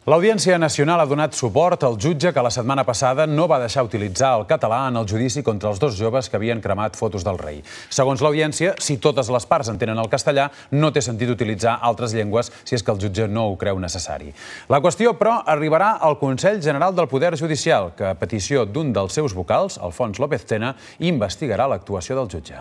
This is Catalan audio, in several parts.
L'Audiència Nacional ha donat suport al jutge que la setmana passada no va deixar utilitzar el català en el judici contra els dos joves que havien cremat fotos del rei. Segons l'Audiència, si totes les parts entenen el castellà, no té sentit utilitzar altres llengües si és que el jutge no ho creu necessari. La qüestió, però, arribarà al Consell General del Poder Judicial, que, a petició d'un dels seus vocals, Alfons López Tena, investigarà l'actuació del jutge.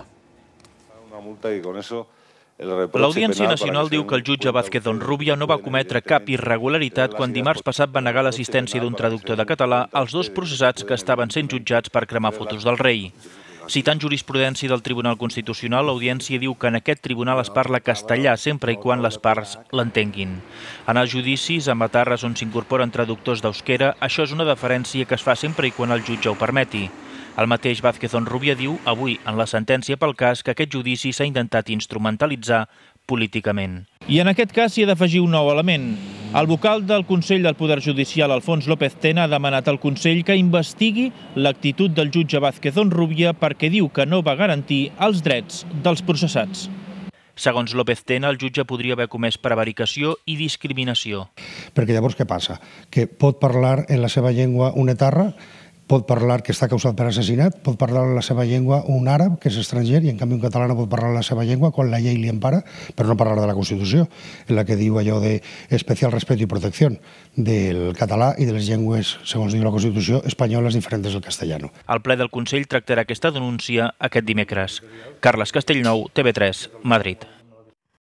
L'Audiència Nacional diu que el jutge Vázquez Onrubia no va cometre cap irregularitat quan dimarts passat va negar l'assistència d'un traductor de català als dos processats que estaven sent jutjats per cremar fotos del rei. Citant jurisprudència del Tribunal Constitucional, l'Audiència diu que en aquest tribunal es parla castellà sempre i quan les parts l'entenguin. En els judicis, a matarres on s'incorporen traductors d'euskera, això és una deferència que es fa sempre i quan el jutge ho permeti. El mateix Vázquez Onrubia diu avui en la sentència pel cas que aquest judici s'ha intentat instrumentalitzar políticament. I en aquest cas s'hi ha d'afegir un nou element. El vocal del Consell del Poder Judicial, Alfons López Tena, ha demanat al Consell que investigui l'actitud del jutge Vázquez Onrubia perquè diu que no va garantir els drets dels processats. Segons López Tena, el jutge podria haver comès prevaricació i discriminació. Perquè llavors què passa? Que pot parlar en la seva llengua un etarra, pot parlar que està causat per assassinat, pot parlar en la seva llengua un àrab, que és estranger, i en canvi un català no pot parlar en la seva llengua quan la llei li empara, per no parlar de la Constitució, en la que diu allò d'especial respecte i protecció del català i de les llengües, segons diu la Constitució, espanyoles diferents del castellano. El ple del Consell tractarà aquesta denúncia aquest dimecres. Carles Castellnou, TV3, Madrid.